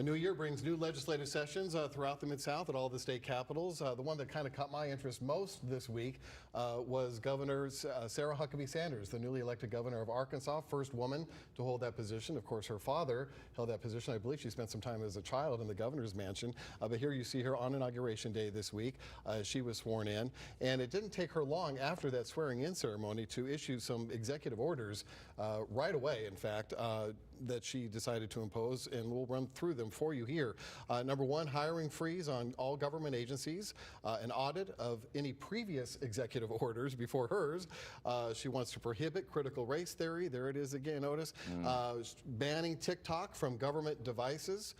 A new year brings new legislative sessions throughout the Mid-South at all the state capitals. The one that kind of caught my interest most this week was Governor Sarah Huckabee Sanders, the newly elected governor of Arkansas, first woman to hold that position. Of course, her father held that position. I believe she spent some time as a child in the governor's mansion. But here you see her on Inauguration Day this week. She was sworn in. And it didn't take her long after that swearing-in ceremony to issue some executive orders right away, in fact, that she decided to impose, and we'll run through them for you here. Number one, hiring freeze on all government agencies, an audit of any previous executive orders before hers. She wants to prohibit critical race theory. There it is again, notice. Banning TikTok from government devices,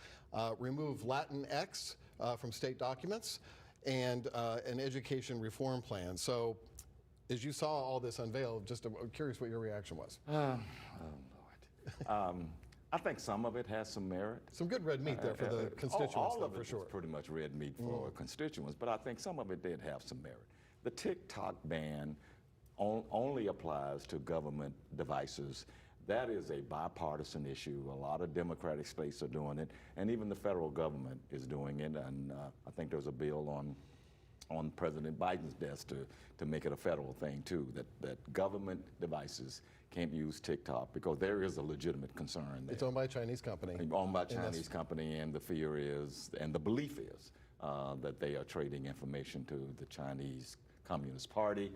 remove Latinx from state documents, and an education reform plan. So as you saw all this unveiled, just curious what your reaction was. I think some of it has some merit. Some good red meat there for the constituents, all of for it sure. is pretty much red meat for constituents, but I think some of it did have some merit. The TikTok ban only applies to government devices. That is a bipartisan issue. A lot of Democratic states are doing it, and even the federal government is doing it. And I think there's a bill on President Biden's desk to make it a federal thing too, that government devices can't use TikTok because there is a legitimate concern there. It's owned by a Chinese company. Owned by a Chinese company, and the fear is, and the belief is, that they are trading information to the Chinese Communist Party,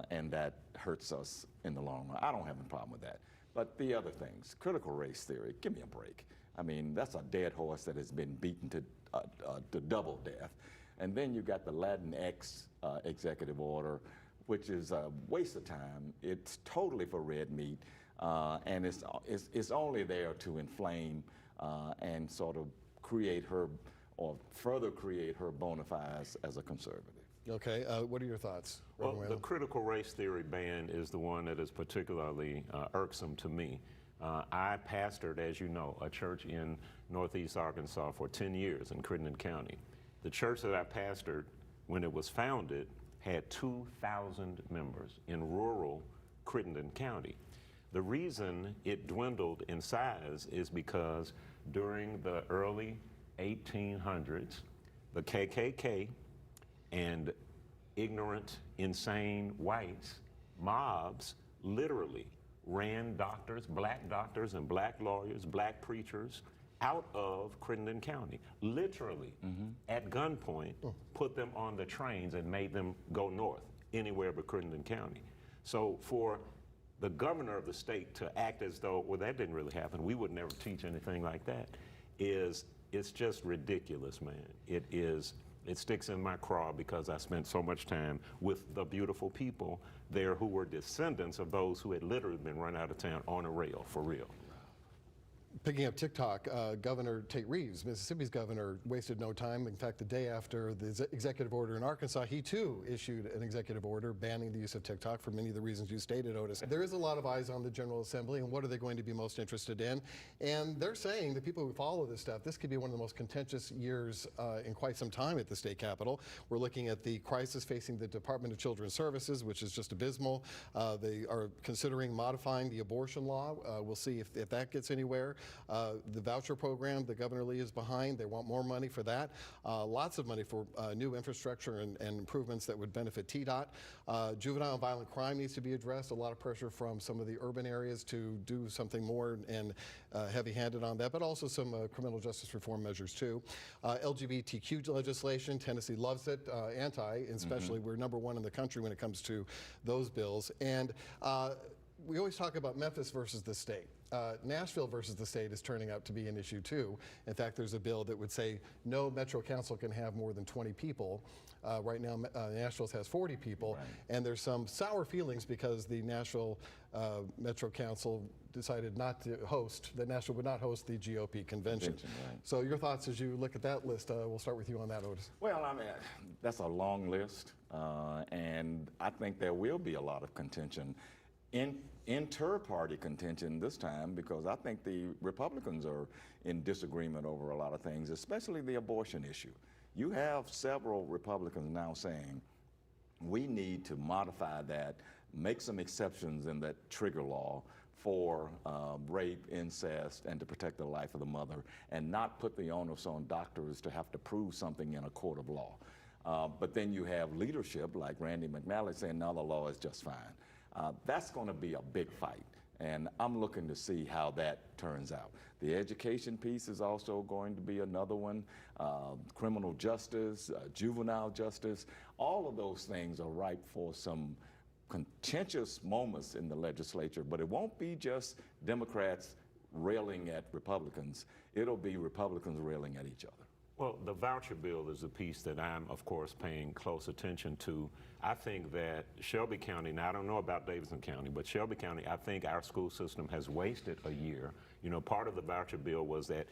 and that hurts us in the long run. I don't have a problem with that. But the other things, critical race theory, give me a break. I mean, that's a dead horse that has been beaten to double death. And then you got the Latinx executive order, which is a waste of time. It's totally for red meat, and it's only there to inflame and sort of create her, or further create her bona fides as a conservative. Okay, what are your thoughts? Well, the critical race theory ban is the one that is particularly irksome to me. I pastored, as you know, a church in Northeast Arkansas for 10 years in Crittenden County. The church that I pastored, when it was founded, had 2,000 members in rural Crittenden County. The reason it dwindled in size is because during the early 1800s, the KKK and ignorant, insane whites, mobs, literally ran doctors, black doctors and black lawyers, black preachers out of Crittenden County, literally at gunpoint, put them on the trains and made them go north, anywhere but Crittenden County. So for the governor of the state to act as though, well, that didn't really happen, we would never teach anything like that, it's just ridiculous, man. It sticks in my craw because I spent so much time with the beautiful people there who were descendants of those who had literally been run out of town on a rail, for real. Picking up TikTok, Governor Tate Reeves, Mississippi's governor, wasted no time. In fact, the day after the executive order in Arkansas, he too issued an executive order banning the use of TikTok for many of the reasons you stated, Otis. There is a lot of eyes on the General Assembly and what are they going to be most interested in. And they're saying, the people who follow this stuff, this could be one of the most contentious years in quite some time at the state capitol. We're looking at the crisis facing the Department of Children's Services, which is just abysmal. They are considering modifying the abortion law. We'll see if that gets anywhere. The voucher program that Governor Lee is behind, they want more money for that. Lots of money for new infrastructure and improvements that would benefit TDOT. Juvenile and violent crime needs to be addressed. A lot of pressure from some of the urban areas to do something more and heavy-handed on that, but also some criminal justice reform measures too. LGBTQ legislation, Tennessee loves it, especially we're #1 in the country when it comes to those bills. And we always talk about Memphis versus the state. Nashville versus the state is turning out to be an issue too. In fact, there's a bill that would say no Metro Council can have more than 20 people. Right now, Nashville has 40 people, and there's some sour feelings because the Nashville Metro Council decided not to host, that Nashville would not host the GOP convention. So your thoughts as you look at that list, we'll start with you on that, Otis. Well, I mean, that's a long list, and I think there will be a lot of contention. Inter-party contention this time, because I think the Republicans are in disagreement over a lot of things, especially the abortion issue. You have several Republicans now saying we need to modify that, make some exceptions in that trigger law for rape, incest, and to protect the life of the mother, and not put the onus on doctors to have to prove something in a court of law. But then you have leadership like Randy McNally saying, no, the law is just fine. That's going to be a big fight, and I'm looking to see how that turns out. The education piece is also going to be another one. Criminal justice, juvenile justice, all of those things are ripe for some contentious moments in the legislature, but it won't be just Democrats railing at Republicans. It'll be Republicans railing at each other. Well, the voucher bill is a piece that I'm, of course, paying close attention to. I think that Shelby County, now I don't know about Davidson County, but Shelby County, I think our school system has wasted a year. You know, part of the voucher bill was that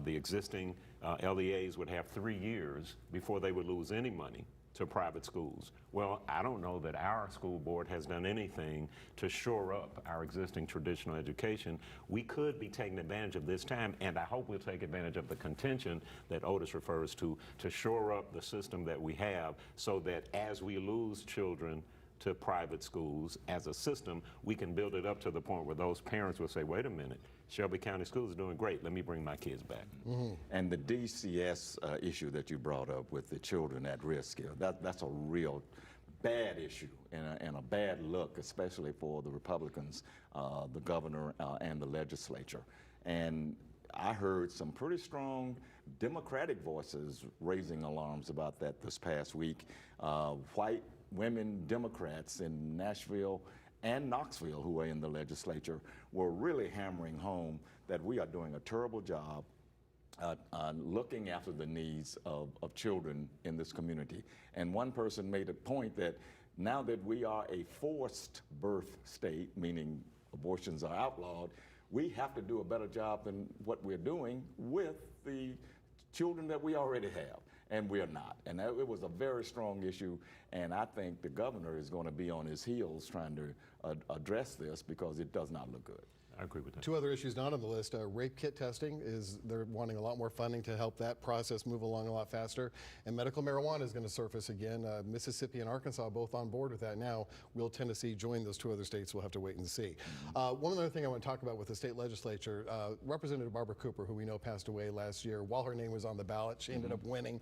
the existing LEAs would have 3 years before they would lose any money to private schools. Well, I don't know that our school board has done anything to shore up our existing traditional education. We could be taking advantage of this time, and I hope we'll take advantage of the contention that Otis refers to shore up the system that we have so that as we lose children to private schools as a system, we can build it up to the point where those parents will say, wait a minute, Shelby County Schools are doing great. Let me bring my kids back. Mm-hmm. And the DCS issue that you brought up with the children at risk, that's a real bad issue and a bad look, especially for the Republicans, the governor and the legislature. And I heard some pretty strong Democratic voices raising alarms about that this past week. White women Democrats in Nashville and Knoxville, who are in the legislature, were really hammering home that we are doing a terrible job looking after the needs of children in this community. And one person made a point that now that we are a forced birth state, meaning abortions are outlawed, we have to do a better job than what we're doing with the children that we already have. And we're not. And it was a very strong issue, and I think the governor is going to be on his heels trying to address this because it does not look good. I agree with that. Two other issues not on the list. Rape kit testing they're wanting a lot more funding to help that process move along a lot faster. And medical marijuana is going to surface again. Mississippi and Arkansas both on board with that now. Will Tennessee join those two other states? We'll have to wait and see. One other thing I want to talk about with the state legislature, Representative Barbara Cooper, who we know passed away last year, while her name was on the ballot, she ended up winning.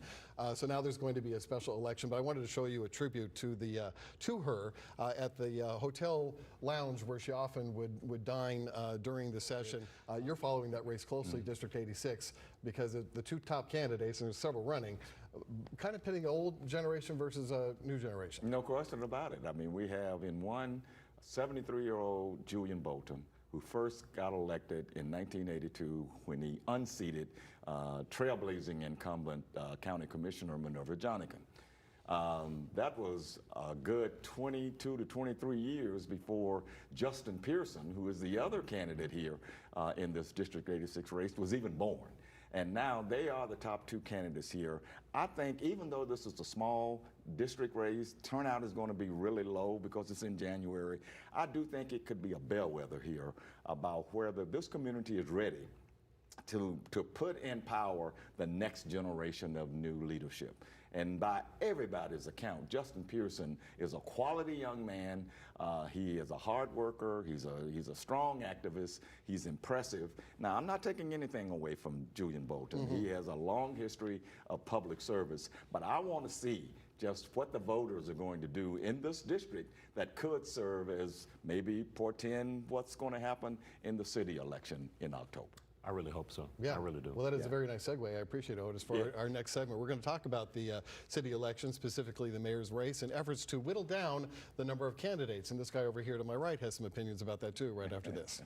So now there's going to be a special election. But I wanted to show you a tribute to her at the hotel lounge where she often would dine during the session. You're following that race closely, District 86, because the two top candidates, and there's several running, kind of pitting old generation versus a new generation. No question about it. I mean, we have in one 73-year-old Julian Bolton, who first got elected in 1982 when he unseated trailblazing incumbent County Commissioner Minerva Jonigan. That was a good 22 to 23 years before Justin Pearson, who is the other candidate here in this District 86 race, was even born. And now they are the top two candidates here. I think even though this is a small district race, turnout is going to be really low because it's in January. I do think it could be a bellwether here about whether this community is ready to put in power the next generation of new leadership. And by everybody's account, Justin Pearson is a quality young man. He is a hard worker. He's a strong activist. He's impressive. Now, I'm not taking anything away from Julian Bolton. He has a long history of public service. But I want to see just what the voters are going to do in this district that could serve as maybe portend what's going to happen in the city election in October. I really hope so. Yeah. I really do. Well, that is a very nice segue. I appreciate it, Otis. For our next segment, we're going to talk about the city election, specifically the mayor's race, and efforts to whittle down the number of candidates. And this guy over here to my right has some opinions about that, too, right after this.